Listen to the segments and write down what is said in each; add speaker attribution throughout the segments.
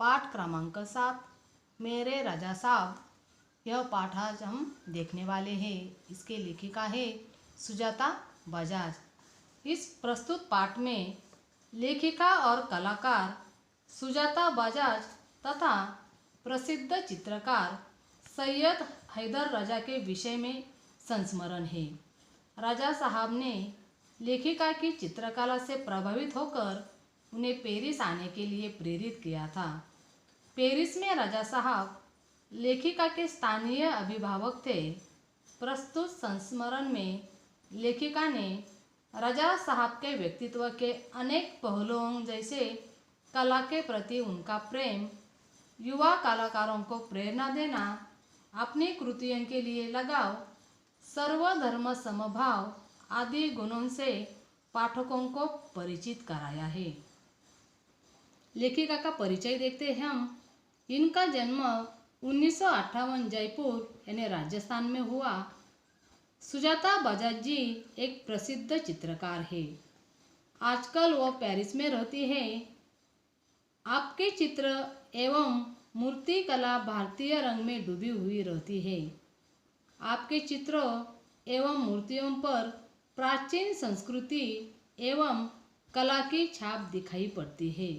Speaker 1: पाठ क्रमांक 7, मेरे राजा साहब। यह पाठ आज हम देखने वाले हैं। इसके लेखिका है सुजाता बजाज। इस प्रस्तुत पाठ में लेखिका और कलाकार सुजाता बजाज तथा प्रसिद्ध चित्रकार सैयद हैदर राजा के विषय में संस्मरण है। राजा साहब ने लेखिका की चित्रकला से प्रभावित होकर उन्हें पेरिस आने के लिए प्रेरित किया था। पेरिस में राजा साहब लेखिका के स्थानीय अभिभावक थे। प्रस्तुत संस्मरण में लेखिका ने राजा साहब के व्यक्तित्व के अनेक पहलुओं जैसे कला के प्रति उनका प्रेम, युवा कलाकारों को प्रेरणा देना, अपनी कृतियों के लिए लगाव, सर्वधर्म समभाव आदि गुणों से पाठकों को परिचित कराया है। लेखिका का परिचय देखते हैं हम। इनका जन्म 1958 जयपुर यानी राजस्थान में हुआ। सुजाता बजाज जी एक प्रसिद्ध चित्रकार है। आजकल वो पेरिस में रहती है। आपके चित्र एवं मूर्ति कला भारतीय रंग में डूबी हुई रहती है। आपके चित्रों एवं मूर्तियों पर प्राचीन संस्कृति एवं कला की छाप दिखाई पड़ती है।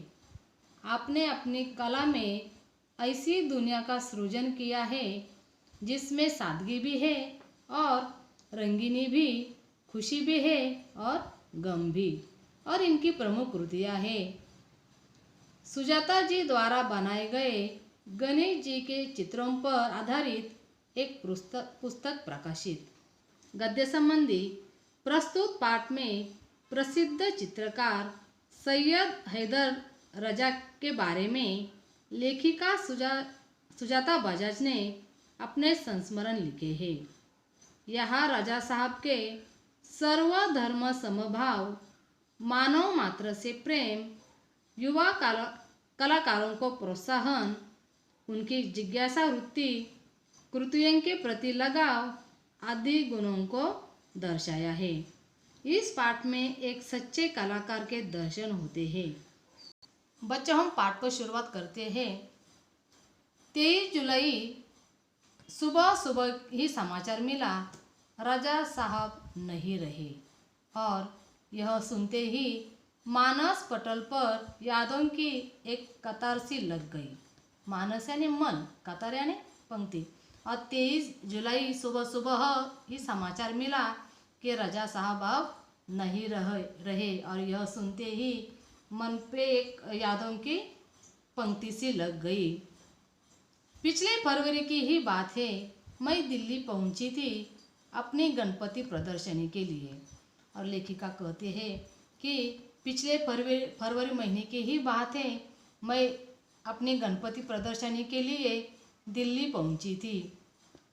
Speaker 1: आपने अपनी कला में ऐसी दुनिया का सृजन किया है जिसमें सादगी भी है और रंगीनी भी, खुशी भी है और गम भी, और इनकी प्रमुख कृतियाँ हैं। सुजाता जी द्वारा बनाए गए गणेश जी के चित्रों पर आधारित एक पुस्तक प्रकाशित। गद्य संबंधी प्रस्तुत पाठ में प्रसिद्ध चित्रकार सैयद हैदर रजा के बारे में लेखिका सुजाता बजाज ने अपने संस्मरण लिखे हैं। यहाँ राजा साहब के सर्वधर्म समभाव, मानव मात्र से प्रेम, युवा कलाकारों को प्रोत्साहन, उनकी जिज्ञासा वृत्ति, कृतियों के प्रति लगाव आदि गुणों को दर्शाया है। इस पाठ में एक सच्चे कलाकार के दर्शन होते हैं। बच्चों, हम पाठ को शुरुआत करते हैं। 23 जुलाई सुबह सुबह ही समाचार मिला, राजा साहब नहीं रहे। और यह सुनते ही मानस पटल पर यादों की एक कतार सी लग गई। मानस यानी मन, कतार यानी पंक्ति। और 23 जुलाई सुबह सुबह ही समाचार मिला कि राजा साहब अब नहीं रहे। और यह सुनते ही मन पे एक यादों की पंक्ति सी लग गई। पिछले फरवरी की ही बात है, मैं दिल्ली पहुंची थी अपनी गणपति प्रदर्शनी के लिए। और लेखिका कहते हैं कि पिछले फरवरी महीने की ही बात है, मैं अपनी गणपति प्रदर्शनी के लिए दिल्ली पहुंची थी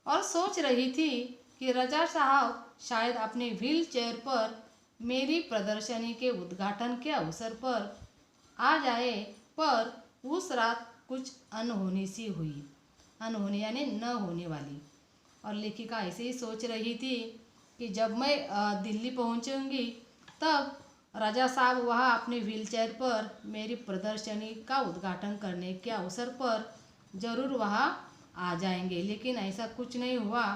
Speaker 1: और सोच रही थी कि राजा साहब शायद अपने व्हील चेयर पर मेरी प्रदर्शनी के उद्घाटन के अवसर पर आ जाए। पर उस रात कुछ अनहोनी सी हुई। अनहोनी यानी न होने वाली। और लेखिका ऐसे ही सोच रही थी कि जब मैं दिल्ली पहुंचूंगी तब राजा साहब वहाँ अपने व्हील चेयर पर मेरी प्रदर्शनी का उद्घाटन करने के अवसर पर ज़रूर वहाँ आ जाएंगे। लेकिन ऐसा कुछ नहीं हुआ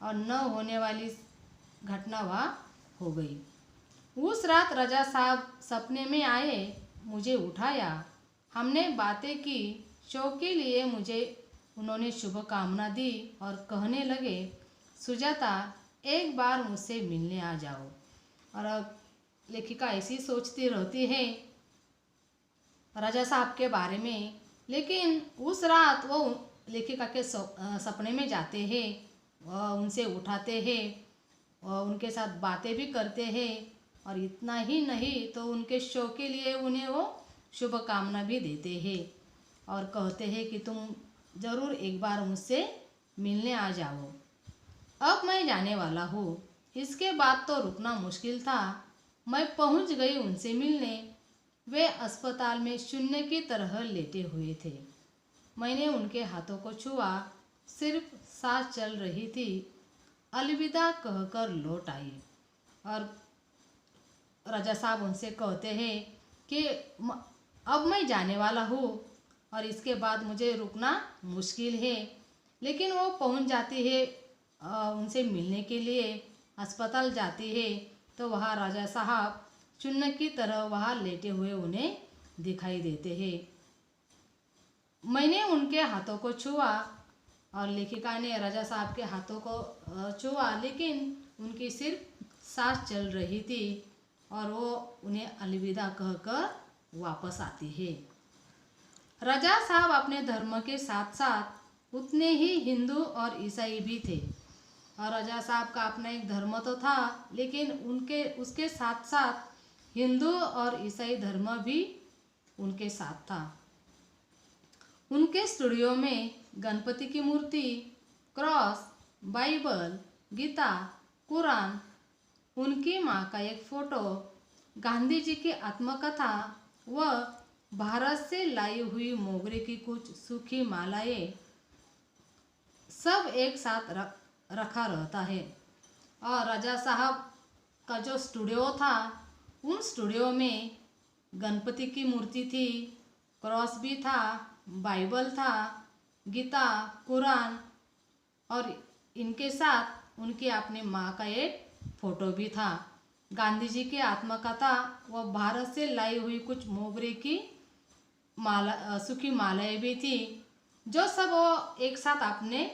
Speaker 1: और न होने वाली घटना वहाँ हो गई। उस रात राजा साहब सपने में आए, मुझे उठाया, हमने बातें की, शो के लिए मुझे उन्होंने शुभकामना दी और कहने लगे, सुजाता एक बार मुझसे मिलने आ जाओ। और अब लेखिका ऐसी सोचती रहती है राजा साहब के बारे में। लेकिन उस रात वो लेखिका के सपने में जाते हैं, उनसे उठाते हैं और उनके साथ बातें भी करते हैं। और इतना ही नहीं तो उनके शो के लिए उन्हें वो शुभकामना भी देते हैं और कहते हैं कि तुम ज़रूर एक बार मुझसे मिलने आ जाओ। अब मैं जाने वाला हूँ। इसके बाद तो रुकना मुश्किल था। मैं पहुँच गई उनसे मिलने। वे अस्पताल में शून्य की तरह लेटे हुए थे। मैंने उनके हाथों को छुआ, सिर्फ सांस चल रही थी। अलविदा कहकर लौट आई। और राजा साहब उनसे कहते हैं कि अब मैं जाने वाला हूँ, और इसके बाद मुझे रुकना मुश्किल है। लेकिन वो पहुंच जाती है उनसे मिलने के लिए, अस्पताल जाती है तो वहाँ राजा साहब चुन्न की तरह वहाँ लेटे हुए उन्हें दिखाई देते हैं। मैंने उनके हाथों को छुआ और लेखिका ने राजा साहब के हाथों को छुआ, लेकिन उनकी सिर्फ सांस चल रही थी और वो उन्हें अलविदा कहकर वापस आती है। राजा साहब अपने धर्म के साथ साथ उतने ही हिंदू और ईसाई भी थे। और राजा साहब का अपना एक धर्म तो था, लेकिन उसके साथ साथ हिंदू और ईसाई धर्म भी उनके साथ था। उनके स्टूडियो में गणपति की मूर्ति, क्रॉस, बाइबल, गीता, कुरान, उनकी माँ का एक फोटो, गांधी जी की आत्मकथा व भारत से लाई हुई मोगरे की कुछ सूखी मालाएं सब एक साथ रखा रहता है। और राजा साहब का जो स्टूडियो था, उन स्टूडियो में गणपति की मूर्ति थी, क्रॉस भी था, बाइबल था, गीता, कुरान और इनके साथ उनकी अपनी माँ का एक फोटो भी था। गांधी जी की आत्मकथा व भारत से लाई हुई कुछ मोगरे की माला, सूखी मालाएं भी थी, जो सब वो एक साथ अपने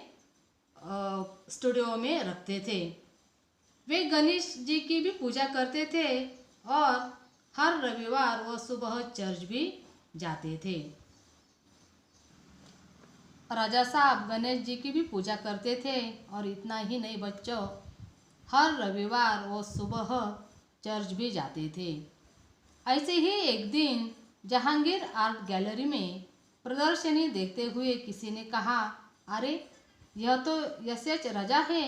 Speaker 1: स्टूडियो में रखते थे। वे गणेश जी की भी पूजा करते थे और हर रविवार वो सुबह चर्च भी जाते थे। राजा साहब गणेश जी की भी पूजा करते थे और इतना ही नहीं बच्चों, हर रविवार वो सुबह चर्च भी जाते थे। ऐसे ही एक दिन जहांगीर आर्ट गैलरी में प्रदर्शनी देखते हुए किसी ने कहा, अरे यह तो यशच राजा है।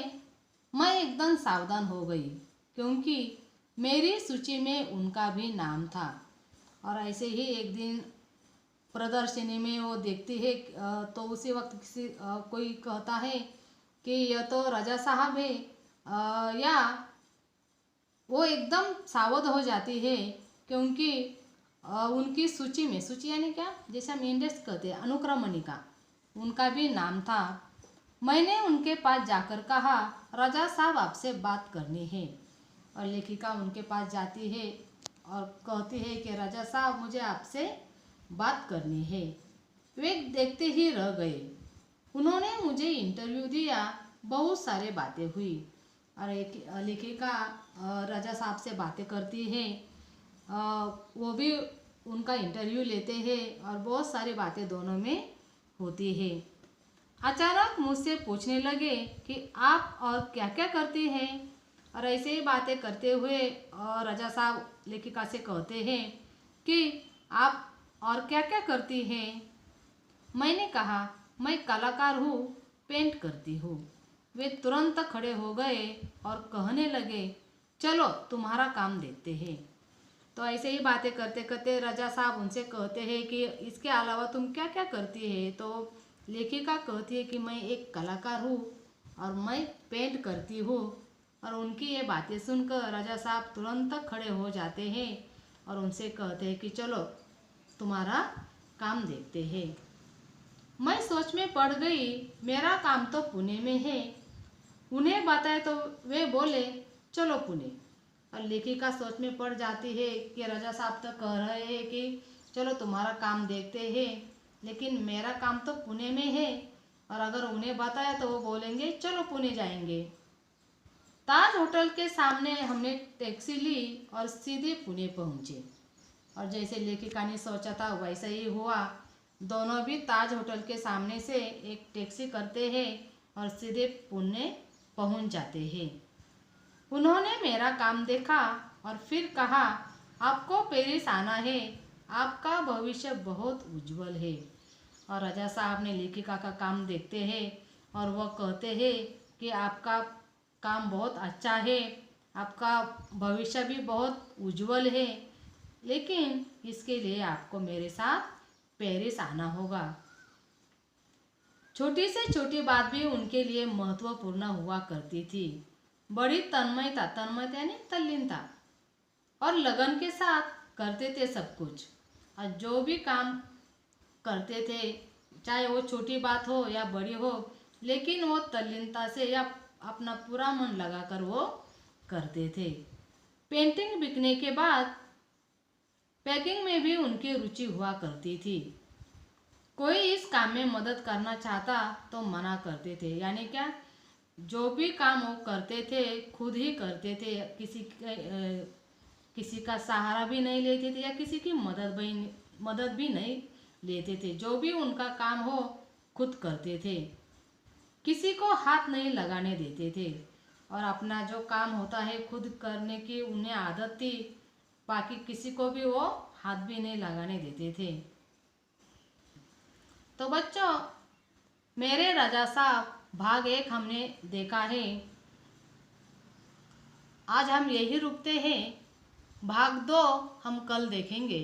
Speaker 1: मैं एकदम सावधान हो गई, क्योंकि मेरी सूची में उनका भी नाम था। और ऐसे ही एक दिन प्रदर्शनी में वो देखती है तो उसी वक्त कोई कहता है कि यह तो राजा साहब है, या वो एकदम सावध हो जाती है, क्योंकि उनकी सूची में, सूची यानी क्या, जैसे हम इंडेक्स कहते हैं, अनुक्रमणिका, उनका भी नाम था। मैंने उनके पास जाकर कहा, राजा साहब आपसे बात करनी है। और लेखिका उनके पास जाती है और कहती है कि राजा साहब मुझे आपसे बात करनी है। वे देखते ही रह गए। उन्होंने मुझे इंटरव्यू दिया, बहुत सारे बातें हुई। और एक लेखिका राजा साहब से बातें करती है, वो भी उनका इंटरव्यू लेते हैं और बहुत सारी बातें दोनों में होती है। अचानक मुझसे पूछने लगे कि आप और क्या क्या करती हैं। और ऐसे ही बातें करते हुए और राजा साहब लेखिका से कहते हैं कि आप और क्या क्या करती हैं। मैंने कहा, मैं कलाकार हूँ, पेंट करती हूँ। वे तुरंत खड़े हो गए और कहने लगे, चलो तुम्हारा काम देखते हैं। तो ऐसे ही बातें करते करते राजा साहब उनसे कहते हैं कि इसके अलावा तुम क्या क्या करती है। तो लेखिका कहती है कि मैं एक कलाकार हूँ और मैं पेंट करती हूँ। और उनकी ये बातें सुनकर राजा साहब तुरंत खड़े हो जाते हैं और उनसे कहते हैं कि चलो तुम्हारा काम देखते हैं। मैं सोच में पड़ गई, मेरा काम तो पुणे में है। उन्हें बताए तो वे बोले, चलो पुणे। और लेखिका सोच में पड़ जाती है कि राजा साहब तो कह रहे हैं कि चलो तुम्हारा काम देखते हैं, लेकिन मेरा काम तो पुणे में है। और अगर उन्हें बताया तो वो बोलेंगे चलो पुणे जाएंगे। ताज होटल के सामने हमने टैक्सी ली और सीधे पुणे पहुँचे। और जैसे लेखिका ने सोचा था वैसा ही हुआ। दोनों भी ताज होटल के सामने से एक टैक्सी करते हैं और सीधे पुणे पहुँच जाते हैं। उन्होंने मेरा काम देखा और फिर कहा, आपको पेरिस आना है, आपका भविष्य बहुत उज्जवल है। और राजा साहब ने लेखिका का काम देखते हैं और वह कहते हैं कि आपका काम बहुत अच्छा है, आपका भविष्य भी बहुत उज्जवल है, लेकिन इसके लिए आपको मेरे साथ पेरिस आना होगा। छोटी से छोटी बात भी उनके लिए महत्वपूर्ण हुआ करती थी। बड़ी तन्मयता यानी तल्लीनता और लगन के साथ करते थे सब कुछ। और जो भी काम करते थे, चाहे वो छोटी बात हो या बड़ी हो, लेकिन वो तल्लीनता से या अपना पूरा मन लगाकर वो करते थे। पेंटिंग बिकने के बाद पैकिंग में भी उनकी रुचि हुआ करती थी। कोई इस काम में मदद करना चाहता तो मना करते थे, यानी क्या, जो भी काम वो करते थे खुद ही करते थे, किसी का सहारा भी नहीं लेते थे या किसी की मदद भी नहीं लेते थे। जो भी उनका काम हो खुद करते थे, किसी को हाथ नहीं लगाने देते थे, और अपना जो काम होता है खुद करने की उन्हें आदत थी, बाकी किसी को भी वो हाथ भी नहीं लगाने देते थे। तो बच्चों, मेरे राजा साहब भाग 1 हमने देखा है। आज हम यही रुकते हैं, भाग 2 हम कल देखेंगे।